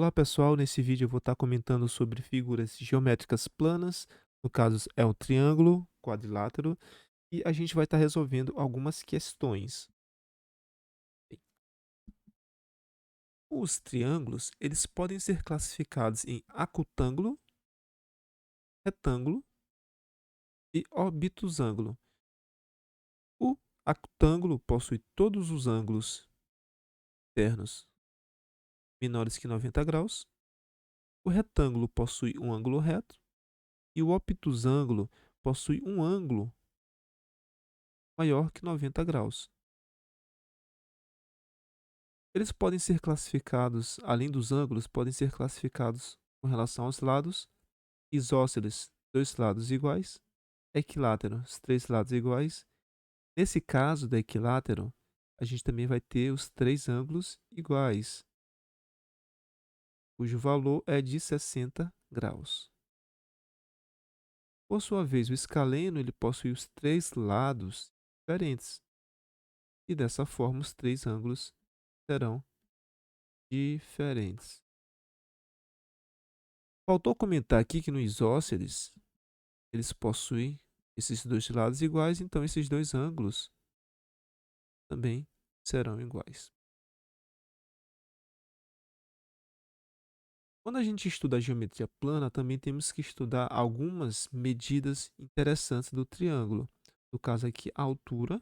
Olá pessoal, nesse vídeo eu vou estar comentando sobre figuras geométricas planas, no caso é o triângulo, quadrilátero, e a gente vai estar resolvendo algumas questões. Bem, os triângulos, eles podem ser classificados em acutângulo, retângulo e obtusângulo. O acutângulo possui todos os ângulos internos menores que 90 graus, o retângulo possui um ângulo reto e o obtusângulo possui um ângulo maior que 90 graus. Eles podem ser classificados, além dos ângulos, podem ser classificados com relação aos lados: isósceles, dois lados iguais; equilátero, os três lados iguais. Nesse caso da equilátero, a gente também vai ter os três ângulos iguais, cujo valor é de 60 graus. Por sua vez, o escaleno ele possui os três lados diferentes, e dessa forma os três ângulos serão diferentes. Faltou comentar aqui que no isósceles eles possuem esses dois lados iguais, então esses dois ângulos também serão iguais. Quando a gente estuda a geometria plana, também temos que estudar algumas medidas interessantes do triângulo. No caso aqui, a altura,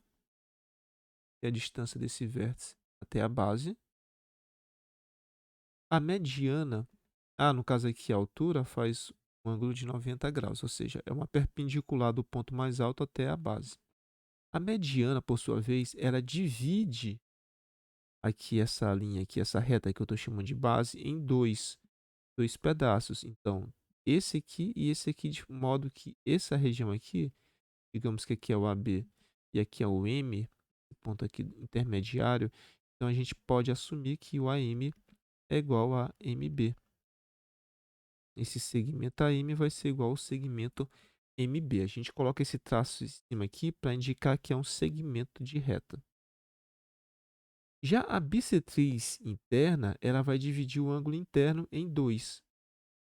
que é a distância desse vértice até a base. A mediana, no caso aqui, a altura faz um ângulo de 90 graus, ou seja, é uma perpendicular do ponto mais alto até a base. A mediana, por sua vez, ela divide aqui essa linha aqui, essa reta que eu estou chamando de base, em dois pedaços. Então, esse aqui e esse aqui, de modo que essa região aqui, digamos que aqui é o AB e aqui é o M, o ponto aqui intermediário, então a gente pode assumir que o AM é igual a MB. Esse segmento AM vai ser igual ao segmento MB. A gente coloca esse traço em cima aqui para indicar que é um segmento de reta. Já a bissetriz interna, ela vai dividir o ângulo interno em dois.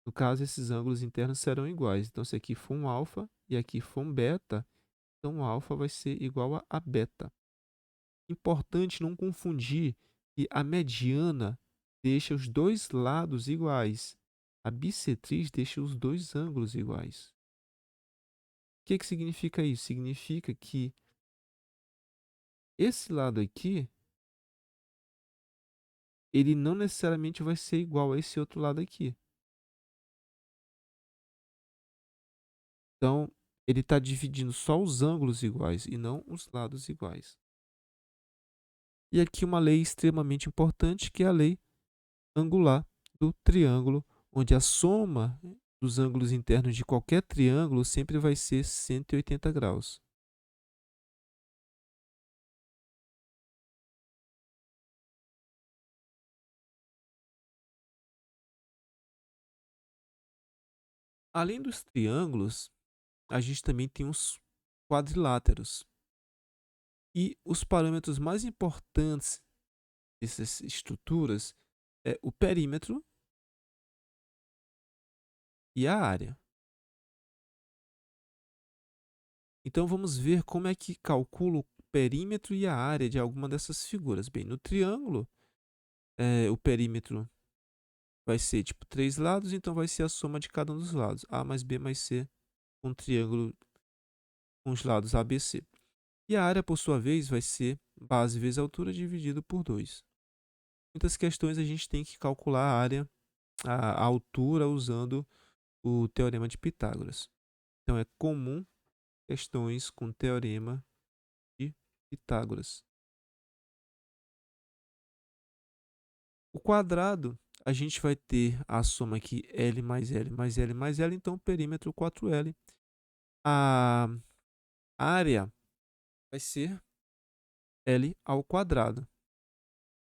No caso, esses ângulos internos serão iguais. Então, se aqui for um alfa e aqui for um beta, então o alfa vai ser igual a beta. Importante não confundir que a mediana deixa os dois lados iguais. A bissetriz deixa os dois ângulos iguais. O que significa isso? Significa que esse lado aqui, ele não necessariamente vai ser igual a esse outro lado aqui. Então, ele está dividindo só os ângulos iguais e não os lados iguais. E aqui uma lei extremamente importante, que é a lei angular do triângulo, onde a soma dos ângulos internos de qualquer triângulo sempre vai ser 180 graus. Além dos triângulos, a gente também tem os quadriláteros. E os parâmetros mais importantes dessas estruturas é o perímetro e a área. Então vamos ver como é que calcula o perímetro e a área de alguma dessas figuras. Bem, no triângulo, o perímetro vai ser tipo 3 lados, então vai ser a soma de cada um dos lados. A mais B mais C, um triângulo com os lados ABC. E a área, por sua vez, vai ser base vezes altura dividido por 2. Muitas questões a gente tem que calcular a área, a altura, usando o teorema de Pitágoras. Então, é comum questões com teorema de Pitágoras. O quadrado, a gente vai ter a soma aqui L mais L mais L mais L, então perímetro 4L. A área vai ser L ao quadrado.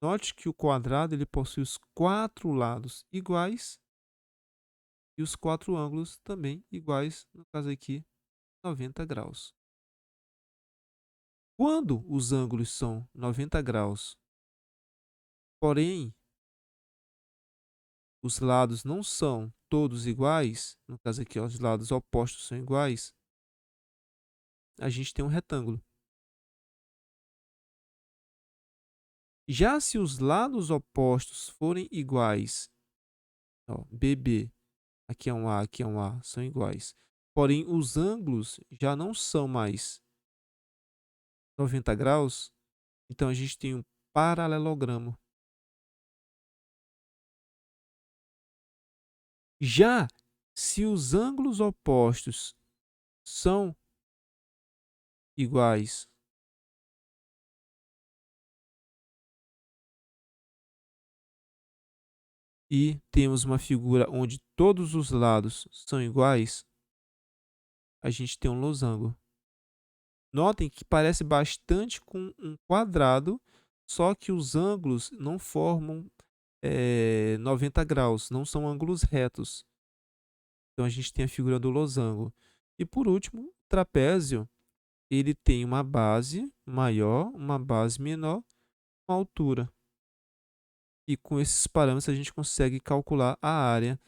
Note que o quadrado ele possui os quatro lados iguais e os quatro ângulos também iguais, no caso aqui, 90 graus. Quando os ângulos são 90 graus, porém os lados não são todos iguais, no caso aqui, ó, os lados opostos são iguais, a gente tem um retângulo. Já se os lados opostos forem iguais, ó, BB, aqui é um A, aqui é um A, são iguais. Porém, os ângulos já não são mais 90 graus, então a gente tem um paralelogramo. Já se os ângulos opostos são iguais, e temos uma figura onde todos os lados são iguais, a gente tem um losango. Notem que parece bastante com um quadrado, só que os ângulos não formam 90 graus, não são ângulos retos. Então a gente tem a figura do losango. E por último, o trapézio, ele tem uma base maior, uma base menor, uma altura. E com esses parâmetros a gente consegue calcular a área.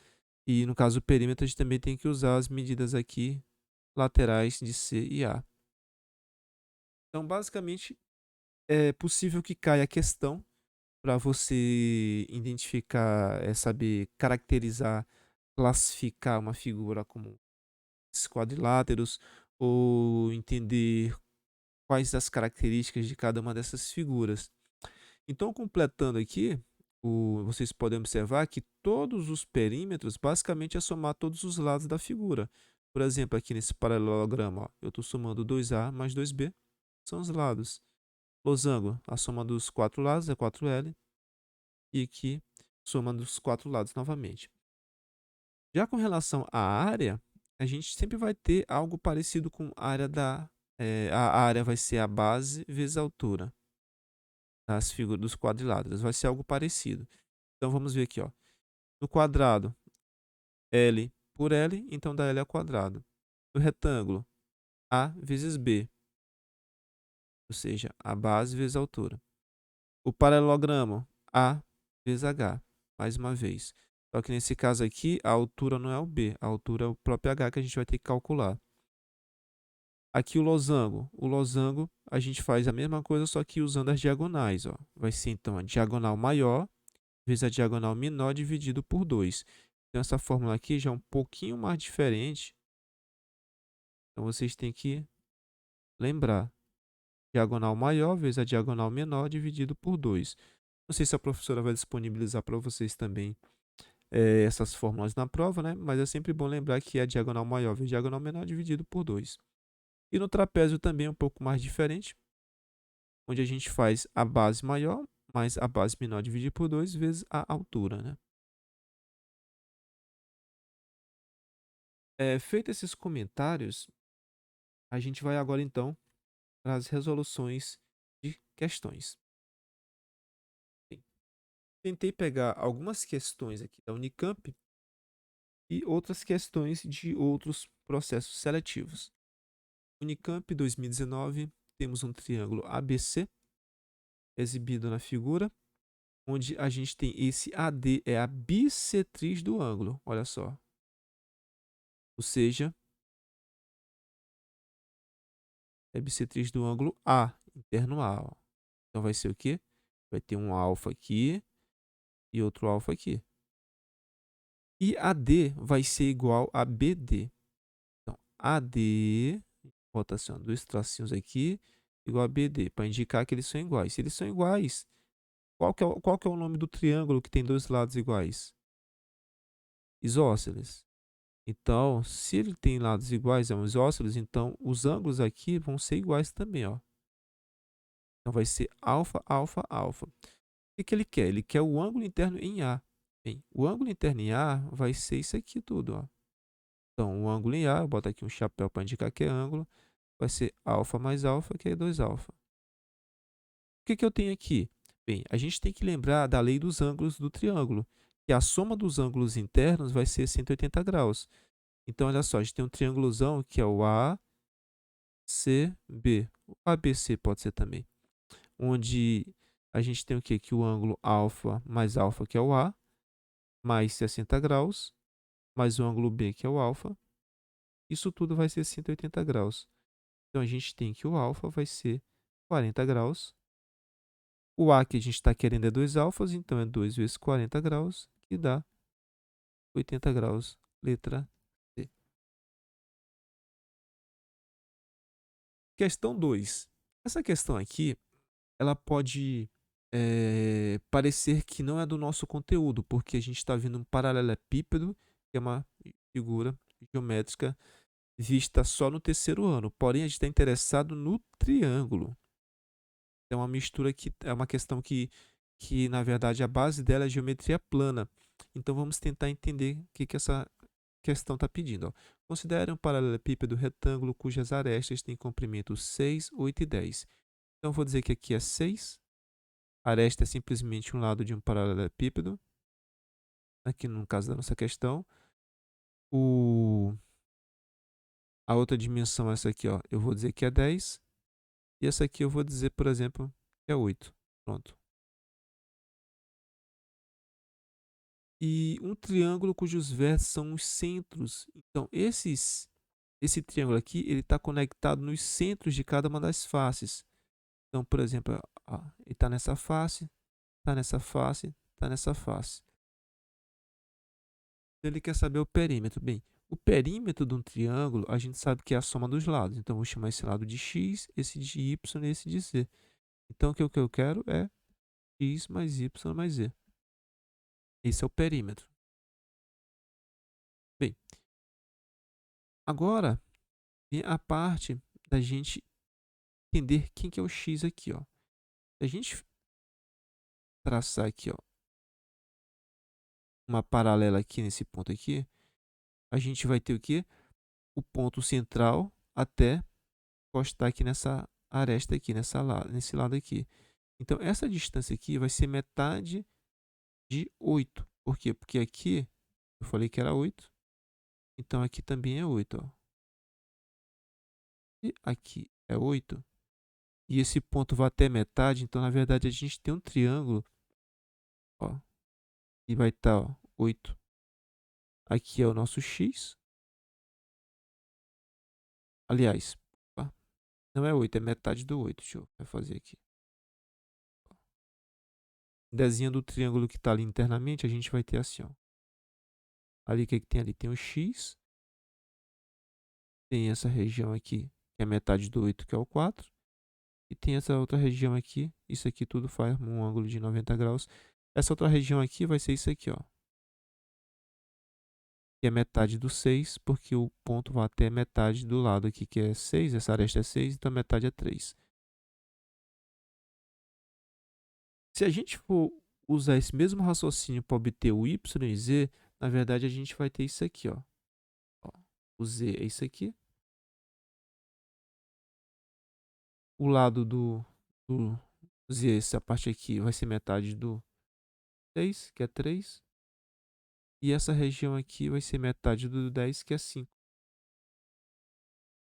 E no caso do perímetro, a gente também tem que usar as medidas aqui laterais de C e A. Então, basicamente, é possível que caia a questão para você identificar, saber caracterizar, classificar uma figura como esses quadriláteros, ou entender quais as características de cada uma dessas figuras. Então, completando aqui, vocês podem observar que todos os perímetros basicamente é somar todos os lados da figura. Por exemplo, aqui nesse paralelogramo, ó, eu estou somando 2A mais 2B, são os lados. Losango, a soma dos 4 lados é 4L, e aqui, soma dos 4 lados novamente. Já com relação à área, a gente sempre vai ter algo parecido com a área a área vai ser a base vezes a altura das figuras dos quadriláteros, vai ser algo parecido. Então vamos ver aqui, ó. No quadrado, L por L, então dá L ao quadrado. No retângulo, A vezes B, ou seja, a base vezes a altura. O paralelogramo, A vezes H, mais uma vez. Só que nesse caso aqui, a altura não é o B, a altura é o próprio H que a gente vai ter que calcular. Aqui o losango. O losango a gente faz a mesma coisa, só que usando as diagonais. Ó. Vai ser então a diagonal maior vezes a diagonal menor dividido por 2. Então essa fórmula aqui já é um pouquinho mais diferente. Então vocês têm que lembrar. Diagonal maior vezes a diagonal menor dividido por 2. Não sei se a professora vai disponibilizar para vocês também essas fórmulas na prova, né? Mas é sempre bom lembrar que é a diagonal maior vezes a diagonal menor dividido por 2. E no trapézio também é um pouco mais diferente, onde a gente faz a base maior mais a base menor dividido por 2 vezes a altura, né? Feito esses comentários, a gente vai agora então para as resoluções de questões. Bem, tentei pegar algumas questões aqui da Unicamp e outras questões de outros processos seletivos. Unicamp 2019, temos um triângulo ABC exibido na figura, onde a gente tem esse AD, é a bissetriz do ângulo, olha só. Ou seja, é bissetriz do ângulo A, interno A. Ó. Então vai ser o quê? Vai ter um alfa aqui e outro alfa aqui. E AD vai ser igual a BD. Então, AD, bota assim, ó, dois tracinhos aqui, igual a BD, para indicar que eles são iguais. Se eles são iguais, qual que é o nome do triângulo que tem dois lados iguais? Isósceles. Então, se ele tem lados iguais, é um isósceles, então os ângulos aqui vão ser iguais também, ó. Então, vai ser alfa, alfa, alfa. O que ele quer? Ele quer o ângulo interno em A. Bem, o ângulo interno em A vai ser isso aqui tudo, ó. Então, o ângulo em A, eu boto aqui um chapéu para indicar que é ângulo, vai ser alfa mais alfa, que é 2 alfa. O que eu tenho aqui? Bem, a gente tem que lembrar da lei dos ângulos do triângulo, que a soma dos ângulos internos vai ser 180 graus. Então, olha só, a gente tem um triângulozão que é o ACB. O ABC pode ser também. Onde a gente tem o quê? Que o ângulo alfa mais alfa, que é o A, mais 60 graus, mais o ângulo B, que é o alfa. Isso tudo vai ser 180 graus. Então, a gente tem que o alfa vai ser 40 graus. O A que a gente está querendo é 2 alfas, então é 2 vezes 40 graus, que dá 80 graus, letra C. Questão 2. Essa questão aqui, ela pode parecer que não é do nosso conteúdo, porque a gente está vendo um paralelepípedo, que é uma figura geométrica vista só no terceiro ano. Porém, a gente está interessado no triângulo. É uma mistura que é uma questão que na verdade, a base dela é geometria plana. Então, vamos tentar entender o que essa questão está pedindo. Ó. Considere um paralelepípedo retângulo cujas arestas têm comprimento 6, 8 e 10. Então, eu vou dizer que aqui é 6. A aresta é simplesmente um lado de um paralelepípedo. Aqui no caso da nossa questão. A outra dimensão é essa aqui. Ó. Eu vou dizer que é 10. E essa aqui eu vou dizer, por exemplo, que é 8. Pronto. E um triângulo cujos vértices são os centros. Então, esse triângulo aqui, ele está conectado nos centros de cada uma das faces. Então, por exemplo, ó, ele está nessa face, está nessa face, está nessa face. Ele quer saber o perímetro. Bem, o perímetro de um triângulo, a gente sabe que é a soma dos lados. Então, vou chamar esse lado de x, esse de y e esse de z. Então, o que eu quero é x mais y mais z. Esse é o perímetro. Bem, agora vem a parte da gente entender quem que é o x aqui, ó. Se a gente traçar aqui, ó, uma paralela aqui nesse ponto aqui, a gente vai ter o quê? O ponto central até encostar aqui nessa aresta aqui, nesse lado aqui. Então, essa distância aqui vai ser metade de 8. Por quê? Porque aqui eu falei que era 8. Então, aqui também é 8. Ó. E aqui é 8. E esse ponto vai até metade. Então, na verdade, a gente tem um triângulo. Ó, e vai estar 8. Aqui é o nosso x. Aliás, opa, não é 8, é metade do 8. Deixa eu fazer aqui. Desenhando o triângulo que está ali internamente, a gente vai ter assim, ó. Ali, o que tem ali? Tem o x. Tem essa região aqui, que é metade do 8, que é o 4. E tem essa outra região aqui. Isso aqui tudo faz um ângulo de 90 graus. Essa outra região aqui vai ser isso aqui, ó. Que é metade do 6, porque o ponto vai até metade do lado aqui, que é 6. Essa aresta é 6, então metade é 3. Se a gente for usar esse mesmo raciocínio para obter o y e z, na verdade a gente vai ter isso aqui, ó. O z é isso aqui. O lado do z, essa parte aqui, vai ser metade do 6, que é 3. E essa região aqui vai ser metade do 10, que é 5.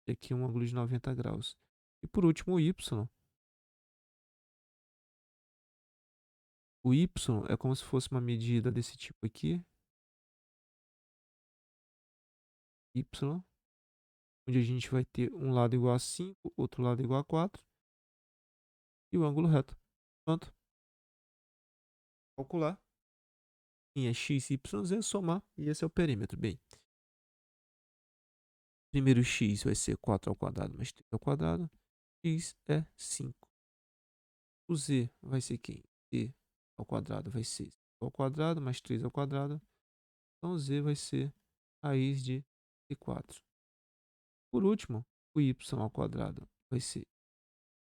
E aqui um ângulo de 90 graus. E por último, o y. O y é como se fosse uma medida desse tipo aqui. Y. Onde a gente vai ter um lado igual a 5, outro lado igual a 4. E o ângulo reto. Pronto. Calcular. Em é x, y, z, somar. E esse é o perímetro. Bem, primeiro x vai ser 4 ao quadrado mais 3 ao quadrado. X é 5. O z vai ser quem? Z ao quadrado vai ser 5 ao quadrado mais 3 ao quadrado. Então, z vai ser raiz de 4. Por último, o y ao quadrado vai ser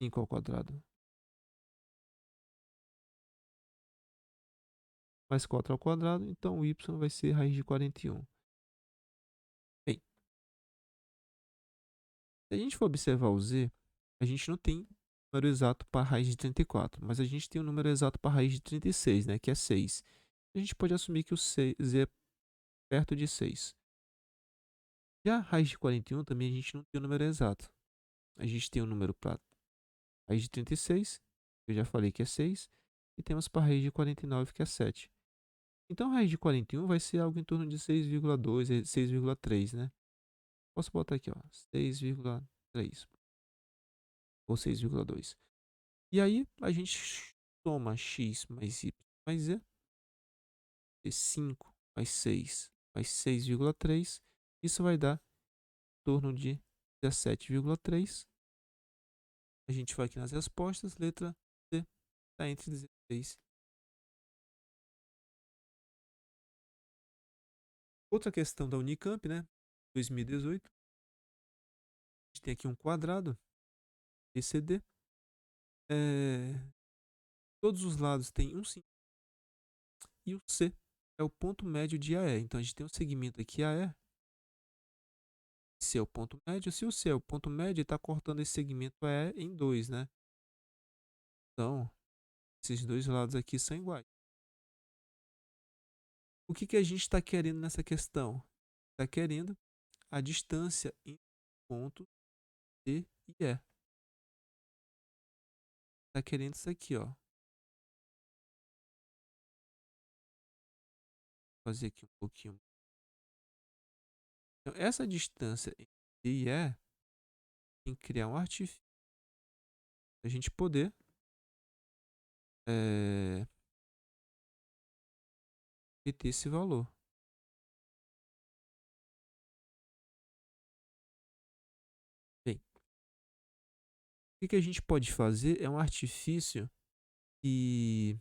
5 ao quadrado mais 4 ao quadrado. Então, o y vai ser raiz de 41. Bem, se a gente for observar o z, a gente não tem número exato para a raiz de 34, mas a gente tem um número exato para a raiz de 36, né, que é 6. A gente pode assumir que o z é perto de 6. Já a raiz de 41 também a gente não tem o número exato. A gente tem um número para raiz de 36, eu já falei que é 6, e temos para a raiz de 49, que é 7. Então, a raiz de 41 vai ser algo em torno de 6,2, 6,3, né? Posso botar aqui, ó, 6,3 ou 6,2. E aí, a gente soma x mais y mais z, e 5 mais 6 mais 6,3. Isso vai dar em torno de 17,3. A gente vai aqui nas respostas, letra C, está entre 16. Outra questão da Unicamp, né? 2018. A gente tem aqui um quadrado, ECD. Todos os lados têm um centímetro. E o C é o ponto médio de AE. Então, a gente tem um segmento aqui AE. C é o ponto médio. Se o C é o ponto médio, ele está cortando esse segmento AE em dois, né? Então, esses dois lados aqui são iguais. O que a gente está querendo nessa questão? Está querendo a distância entre pontos D e E. Está querendo isso aqui, ó. Vou fazer aqui um pouquinho. Então, essa distância entre D e E tem que criar um artifício para a gente poder ter esse valor. Bem, o que a gente pode fazer é um artifício que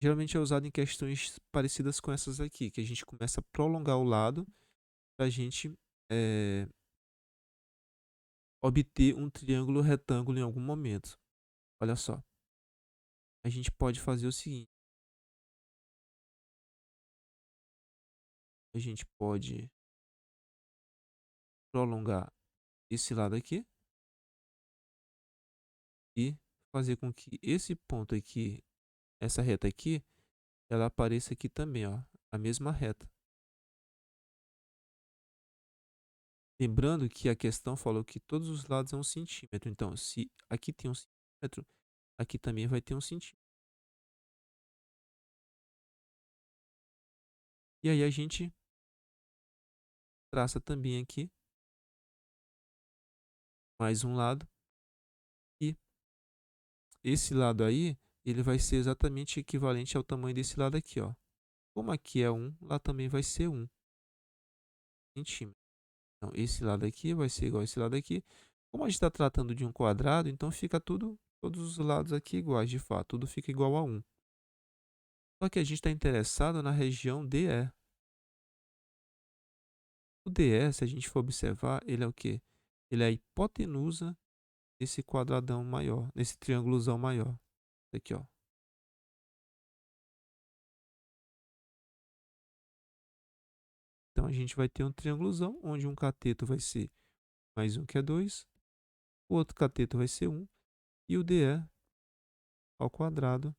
geralmente é usado em questões parecidas com essas aqui, que a gente começa a prolongar o lado para a gente obter um triângulo retângulo em algum momento. Olha só, a gente pode fazer o seguinte: a gente pode prolongar esse lado aqui e fazer com que esse ponto aqui, essa reta aqui, ela apareça aqui também, ó, a mesma reta. Lembrando que a questão falou que todos os lados é 1 centímetro. Então, se aqui tem 1 centímetro, aqui também vai ter 1 centímetro. E aí a gente traça também aqui mais um lado. E esse lado aí, ele vai ser exatamente equivalente ao tamanho desse lado aqui, ó. Como aqui é 1, lá também vai ser 1 centímetro. Então, esse lado aqui vai ser igual a esse lado aqui. Como a gente está tratando de um quadrado, então fica todos os lados aqui iguais, de fato. Tudo fica igual a 1. Só que a gente está interessado na região DE. O DE, se a gente for observar, ele é o quê? Ele é a hipotenusa desse quadradão maior, nesse triângulozão maior. Aqui, ó. Então, a gente vai ter um triângulozão, onde um cateto vai ser mais 1, que é 2. O outro cateto vai ser 1. E o DE ao quadrado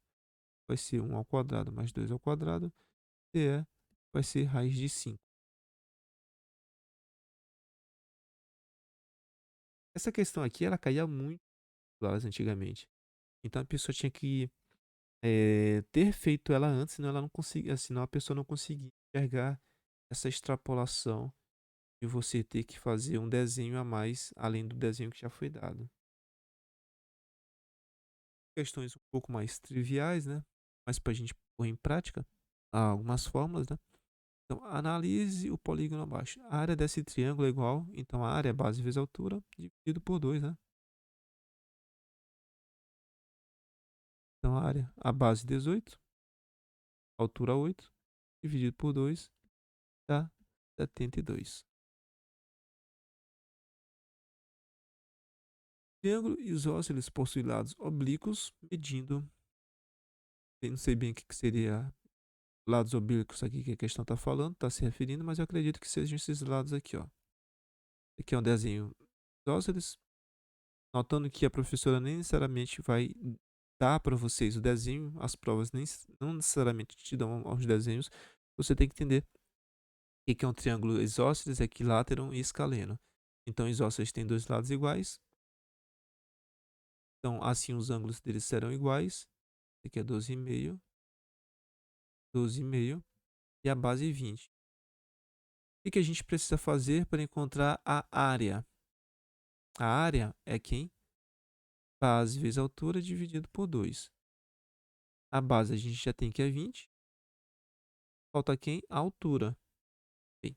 vai ser 1 ao quadrado mais 2 ao quadrado. DE vai ser raiz de 5. Essa questão aqui, ela caía muito lá antigamente. Então, a pessoa tinha que ter feito ela antes, senão ela não conseguia, senão a pessoa não conseguia enxergar essa extrapolação de você ter que fazer um desenho a mais, além do desenho que já foi dado. Questões um pouco mais triviais, né? Mas para a gente pôr em prática, há algumas fórmulas, né? Então, analise o polígono abaixo. A área desse triângulo é igual, então a área é base vezes altura, dividido por 2, né? Então, a base 18, altura 8, dividido por 2, dá 72. Triângulo isósceles possuem lados oblíquos, medindo. Eu não sei bem o que seria lados oblíquos aqui que a questão está falando, está se referindo, mas eu acredito que sejam esses lados aqui, ó. Aqui é um desenho isósceles, notando que a professora nem necessariamente vai dar para vocês o desenho, as provas não necessariamente te dão os desenhos, você tem que entender o que é um triângulo isósceles, equilátero e escaleno. Então, isósceles tem dois lados iguais, então assim os ângulos deles serão iguais. Aqui é 12,5 12,5 e a base 20. O que a gente precisa fazer para encontrar a área? A área é quem? Base vezes altura dividido por 2. A base a gente já tem que é 20. Falta quem? A altura. Bem,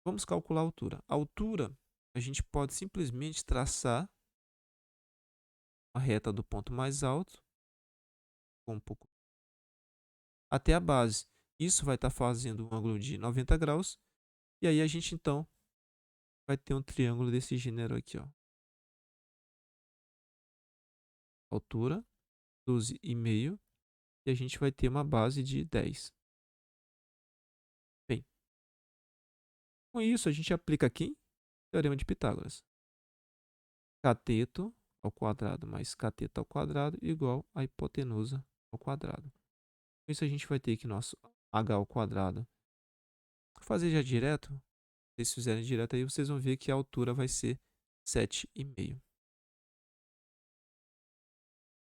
vamos calcular a altura. A altura, a gente pode simplesmente traçar a reta do ponto mais alto, um pouco, até a base. Isso vai estar fazendo um ângulo de 90 graus. E aí a gente, então, vai ter um triângulo desse gênero aqui, ó. Altura, 12,5. E a gente vai ter uma base de 10. Bem, com isso a gente aplica aqui o Teorema de Pitágoras. Cateto ao quadrado mais cateto ao quadrado igual a hipotenusa ao quadrado. Com isso a gente vai ter que nosso h ao quadrado. Vou fazer já direto. Se vocês fizerem direto aí, vocês vão ver que a altura vai ser 7,5.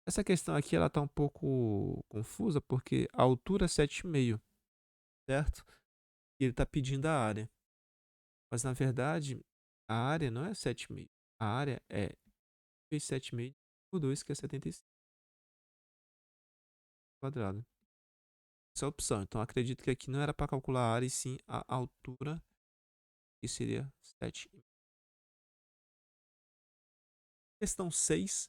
Essa questão aqui ela está um pouco confusa porque a altura é 7,5, certo? E ele está pedindo a área. Mas na verdade, a área não é 7,5. A área é 7,5 por 2, que é 75 quadrado. Essa é a opção. Então acredito que aqui não era para calcular a área e sim a altura, que seria 7,5. Questão 6.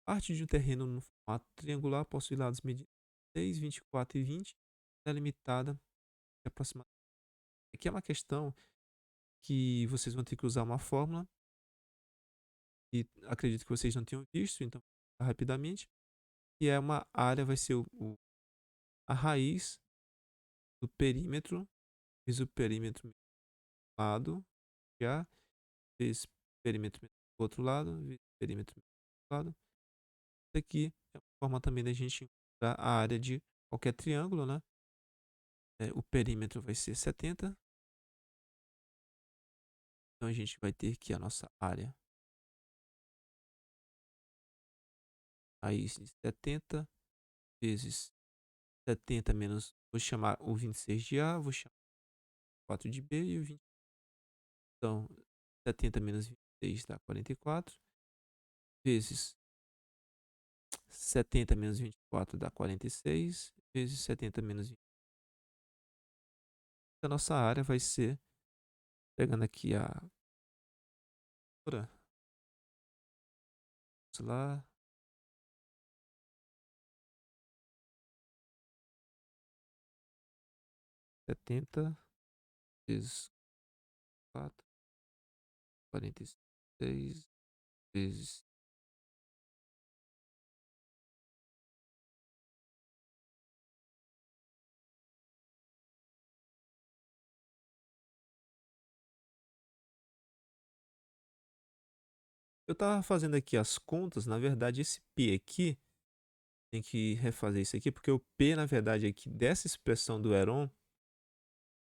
Parte de um terreno no formato triangular possui lados medidos 6, 24 e 20, delimitada de aproximadamente. Aqui é uma questão que vocês vão ter que usar uma fórmula e acredito que vocês não tenham visto, então rapidamente, que é uma área vai ser a raiz do perímetro vezes o perímetro do lado, já vezes perímetro do outro lado, vezes perímetro do outro lado. Isso aqui é uma forma também da gente encontrar a área de qualquer triângulo, né? O perímetro vai ser 70. Então a gente vai ter aqui a nossa área raiz de 70 vezes 70 menos, vou chamar o 26 de A, vou chamar 4 de B e o 20. Então, 70 menos 26 dá 44, vezes 70 menos 24 dá 46, vezes 70 menos 20. A nossa área vai ser, pegando aqui a altura, vamos lá, 70 vezes 4, 46 vezes. Eu estava fazendo aqui as contas, na verdade esse P aqui, tem que refazer isso aqui, porque o P, na verdade, aqui dessa expressão do Heron,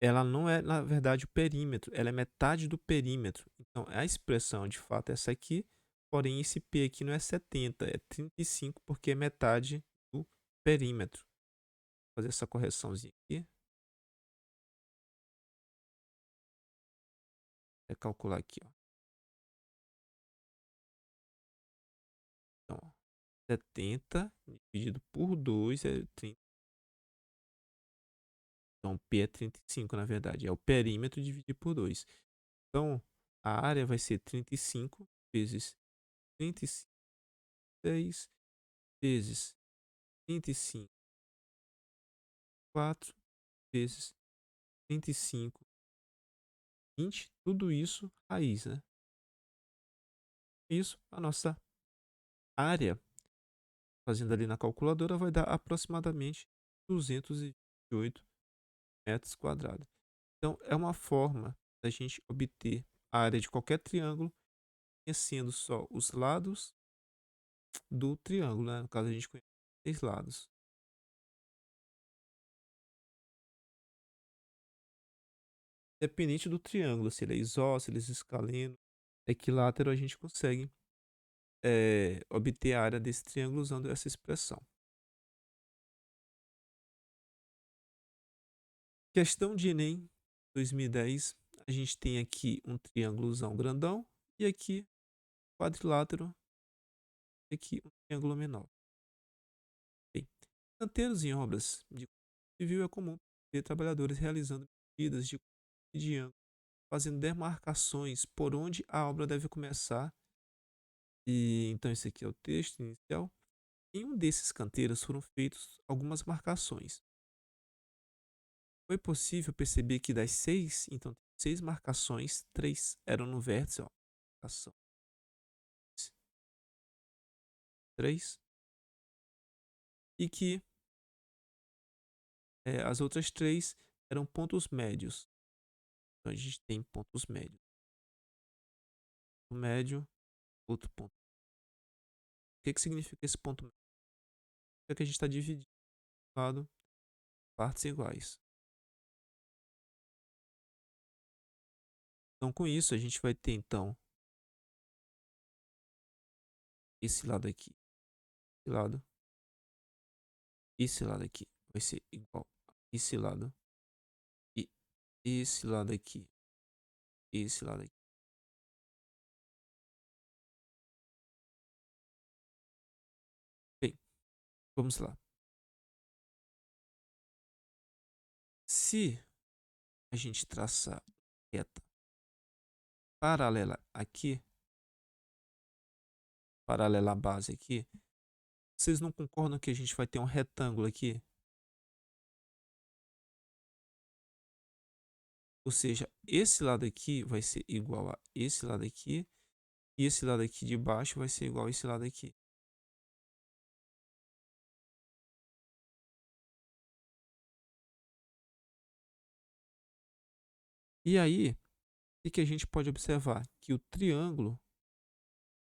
ela não é, na verdade, o perímetro, ela é metade do perímetro. Então, a expressão, de fato, é essa aqui, porém, esse P aqui não é 70, é 35, porque é metade do perímetro. Vou fazer essa correçãozinha aqui. É calcular aqui, ó. Então, ó, 70 dividido por 2 é 30. Então, P é 35, na verdade. É o perímetro dividido por 2. Então, a área vai ser 35 vezes 36 vezes 35, 4 vezes 35, 20, tudo isso raiz, né? Isso, a nossa área, fazendo ali na calculadora, vai dar aproximadamente 228 metros quadrados. Então, é uma forma da gente obter a área de qualquer triângulo, conhecendo só os lados do triângulo, né? No caso, a gente conhece 6 lados. Dependente do triângulo, se ele é isósceles, escaleno, equilátero, a gente consegue obter a área desse triângulo usando essa expressão. Questão de Enem 2010. A gente tem aqui um triângulozão grandão e aqui quadrilátero e aqui um triângulo menor. Bem, canteiros em obras de construção civil é comum ter trabalhadores realizando medidas de ângulo, fazendo demarcações por onde a obra deve começar. E então esse aqui é o texto inicial. Em um desses canteiros foram feitas algumas marcações. Foi possível perceber que das 6, então 6 marcações, 3 eram no vértice, ó, marcação 3, e que as outras 3 eram pontos médios. Então a gente tem pontos médios. Um médio, outro ponto. O que significa esse ponto médio? É que a gente está dividindo lado partes iguais. Então com isso a gente vai ter então esse lado aqui, esse lado aqui vai ser igual a esse lado e esse lado aqui, esse lado aqui. Bem, vamos lá. Se a gente traçar reta paralela aqui, paralela à base aqui, vocês não concordam que a gente vai ter um retângulo aqui? Ou seja, esse lado aqui vai ser igual a esse lado aqui, e esse lado aqui de baixo vai ser igual a esse lado aqui. E aí, o que a gente pode observar? Que o triângulo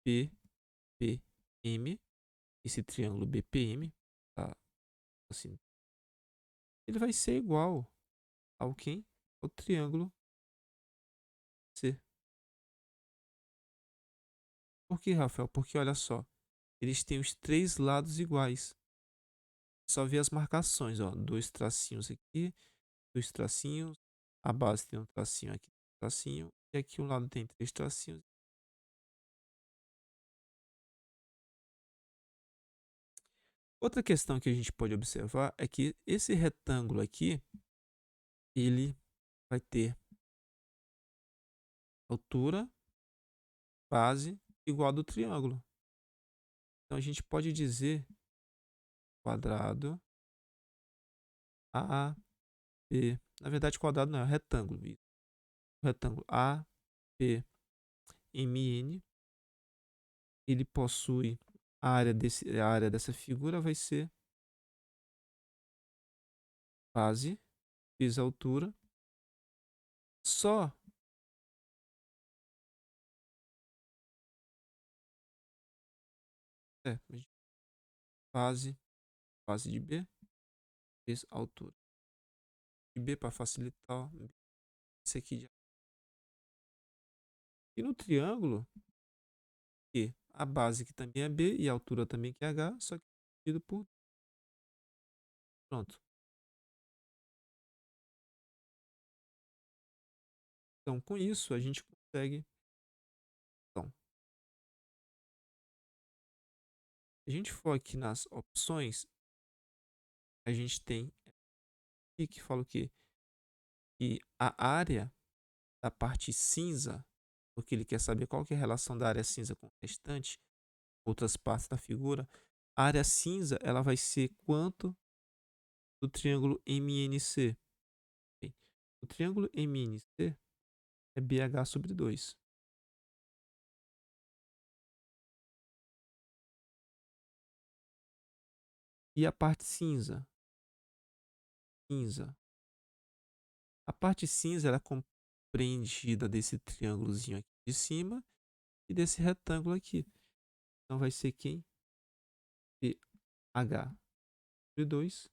BPM, esse triângulo BPM, tá? Assim, ele vai ser igual ao quem? Ao triângulo C. Por que, Rafael? Porque olha só, eles têm os 3 lados iguais. Só ver as marcações, ó, 2 tracinhos aqui, 2 tracinhos, a base tem um tracinho aqui, um tracinho, e aqui um lado tem 3 tracinhos. Outra questão que a gente pode observar é que esse retângulo aqui, ele vai ter altura, base igual a do triângulo. Então a gente pode dizer quadrado A, B. Na verdade, quadrado não é retângulo. O retângulo A, P, M, N. Ele possui a área dessa figura vai ser base vezes altura. Só é base, base de B vezes altura. De B para facilitar esse aqui de. E no triângulo, que a base que também é B e a altura também que é H, só que dividido por. Pronto. Então, com isso, a gente consegue. Então, se a gente for aqui nas opções, a gente tem aqui que fala o quê? Que a área da parte cinza, porque ele quer saber qual que é a relação da área cinza com o restante, outras partes da figura, a área cinza ela vai ser quanto do triângulo MNC? Bem, o triângulo MNC é BH sobre 2. E a parte cinza? Cinza. A parte cinza ela é compreendida desse triângulozinho aqui de cima e desse retângulo aqui. Então vai ser quem? BH sobre 2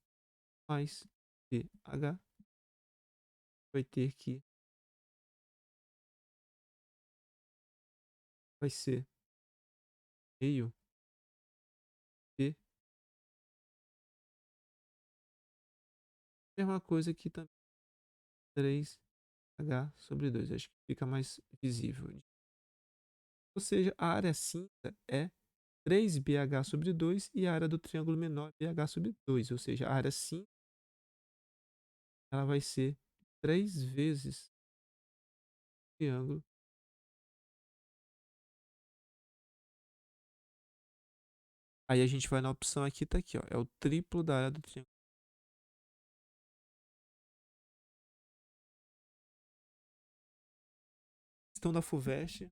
mais BH vai ter que vai ser meio B. Mesma coisa aqui também. 3h/2. Acho que fica mais visível. Ou seja, a área cinza é 3BH/2 e a área do triângulo menor é BH/2. Ou seja, a área cinza ela vai ser 3 vezes o triângulo. Aí a gente vai na opção aqui, tá aqui, ó. É o triplo da área do triângulo. Questão da FUVEST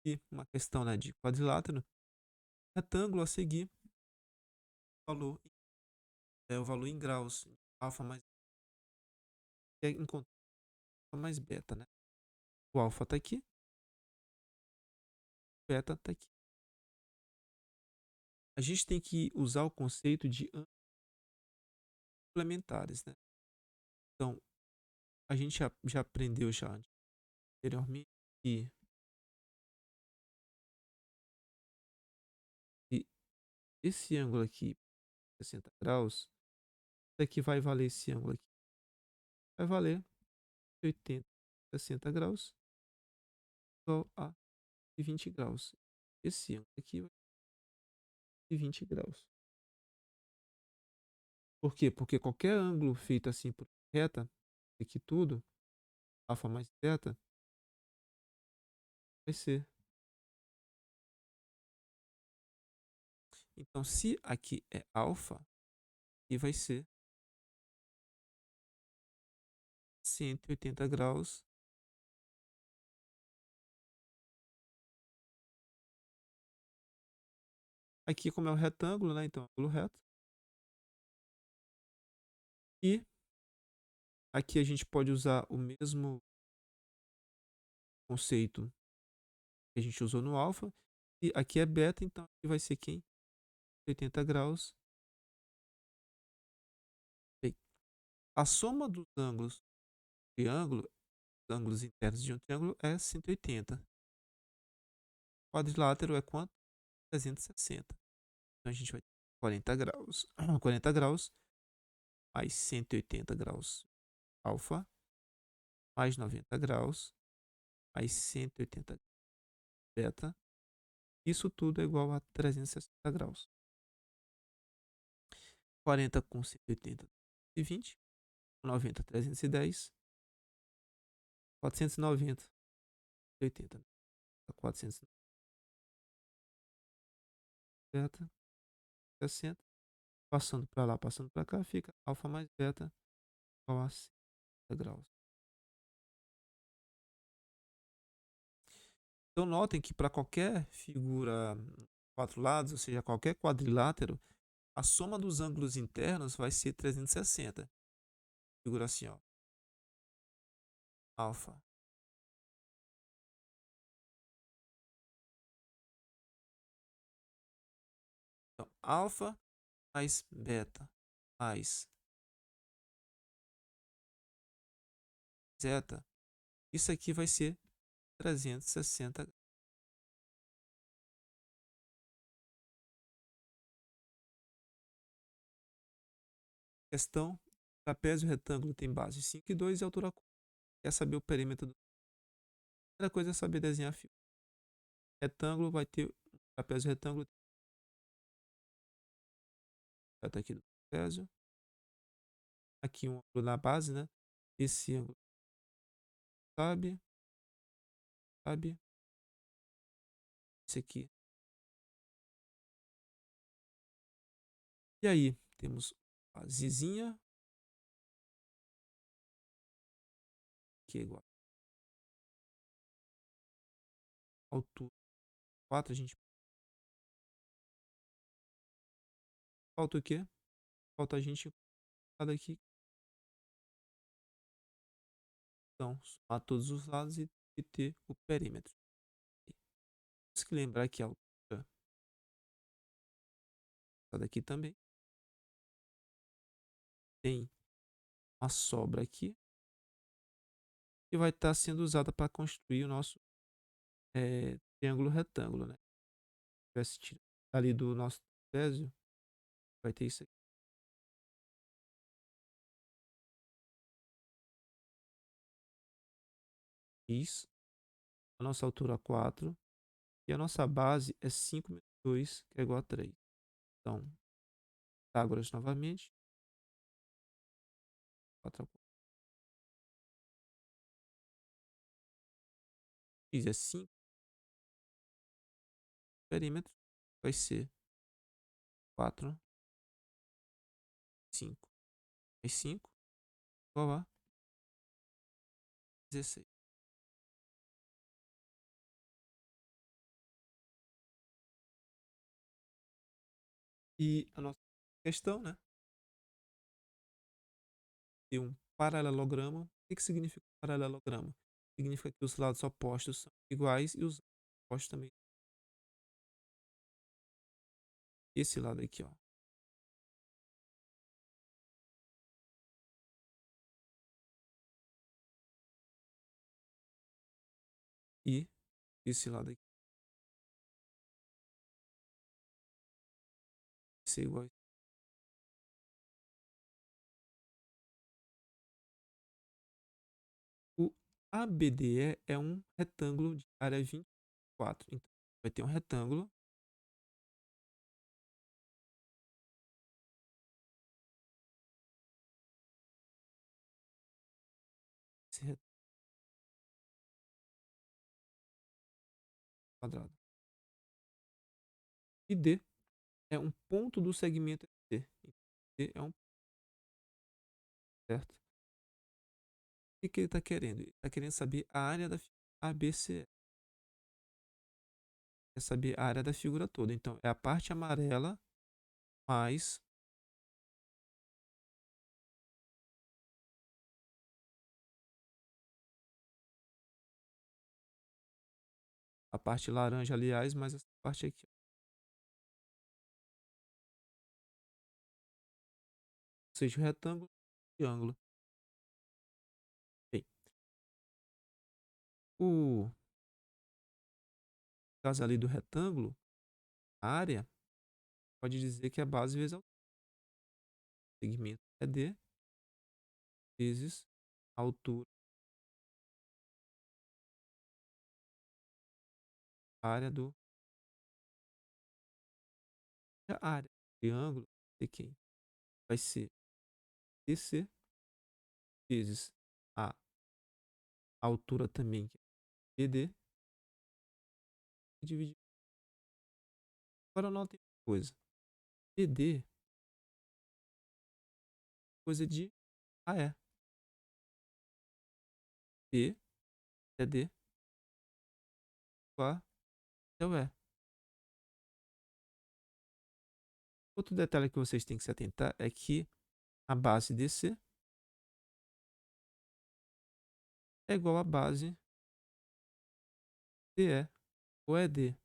e uma questão, né, de quadrilátero. Retângulo a seguir, valor, o valor em graus. Alfa mais, encontrar alfa mais beta, né? O alfa tá aqui, o beta tá aqui. A gente tem que usar o conceito de ângulos complementares, né? Então, a gente já aprendeu já anteriormente que esse ângulo aqui, 60 graus, isso aqui vai valer esse ângulo aqui. Vai valer 80, 60 graus igual a 20 graus. Esse ângulo aqui vai ser 20 graus. Por quê? Porque qualquer ângulo feito assim por reta, aqui tudo, alfa mais beta, vai ser. Então, se aqui é alfa, e vai ser 180 graus. Aqui, como é um retângulo, né? Então, ângulo reto. E aqui a gente pode usar o mesmo conceito que a gente usou no alfa. E aqui é beta, então aqui vai ser quem? 80 graus. Bem, a soma dos ângulos do triângulo, os ângulos internos de um triângulo, é 180. O quadrilátero é quanto? 360. Então a gente vai ter 40 graus. 40 graus mais 180 graus alfa, mais 90 graus, mais 180 beta. Isso tudo é igual a 360 graus. 40 com 180, 120. 90, 310. 490, 80. 490, 60. Passando para lá, passando para cá, fica alfa mais beta igual a 60 graus. Então, notem que para qualquer figura quatro lados, ou seja, qualquer quadrilátero, a soma dos ângulos internos vai ser 360. Figura assim, ó. Alfa. Então, alfa mais beta mais zeta. Isso aqui vai ser 360. Questão: trapézio retângulo tem base 5 e 2 e altura 4. Quer saber o perímetro do. A primeira coisa é saber desenhar fio. Retângulo vai ter. Trapézio retângulo. Tá aqui do trapézio. Aqui um ângulo na base, né? Esse ângulo. Sabe? Sabe? Esse aqui. E aí, temos a zizinha. Que é igual a altura 4. A gente. Falta o quê? Falta a gente. Daqui. Então, somar todos os lados e ter o perímetro. Temos que lembrar que a altura daqui também tem uma sobra aqui que vai estar sendo usada para construir o nosso triângulo retângulo, né? Se tivesse tirado ali do nosso trapézio, vai ter isso aqui. x, a nossa altura 4 e a nossa base é 5 menos 2, que é igual a 3. Então, Pitágoras novamente. 4 x é 5, perímetro vai ser 4, 5. Mais 5 igual a 16. E a nossa questão, né? Tem um paralelogramo. O que significa um paralelogramo? Significa que os lados opostos são iguais e os opostos também. Esse lado aqui, ó. E esse lado aqui vai ser igual. O ABDE é um retângulo de área 24. Então, vai ter um retângulo. Esse retângulo quadrado. E D é um ponto do segmento D. D é um certo. O que ele está querendo? Ele está querendo saber a área da ABCE. Quer saber a área da figura toda. Então, é a parte amarela mais a parte laranja, aliás, mais essa parte aqui. Ou seja, o retângulo e o triângulo. Bem, o caso ali do retângulo, a área, pode dizer que é base vezes altura. O segmento é D vezes a altura, a área do a área do triângulo de quem? Vai ser DC vezes a altura também, que é BD, e dividir. Agora notem uma coisa. BD é coisa de AE. B é D, A é o E. Outro detalhe que vocês têm que se atentar é que a base DC é igual à base DE ou ED.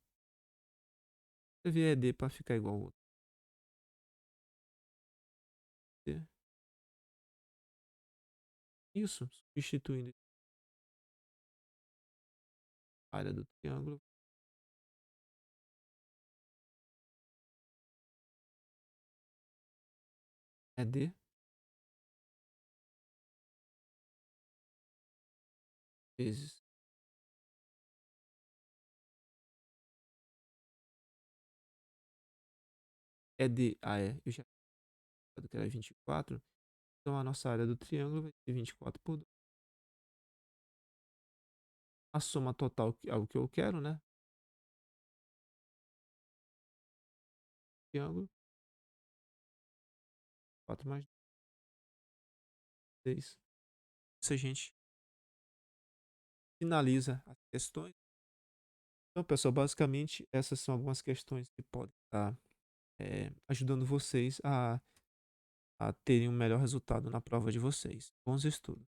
Escrever ED para ficar igual ao outro. Isso, substituindo a área do triângulo é D vezes ED, eu já falei que era 24. Então a nossa área do triângulo vai ser 24 por 2. A soma total é o que eu quero, né? Triângulo, 4 mais 6. Isso a gente finaliza as questões. Então, pessoal, basicamente essas são algumas questões que podem estar ajudando vocês a terem um melhor resultado na prova de vocês. Bons estudos.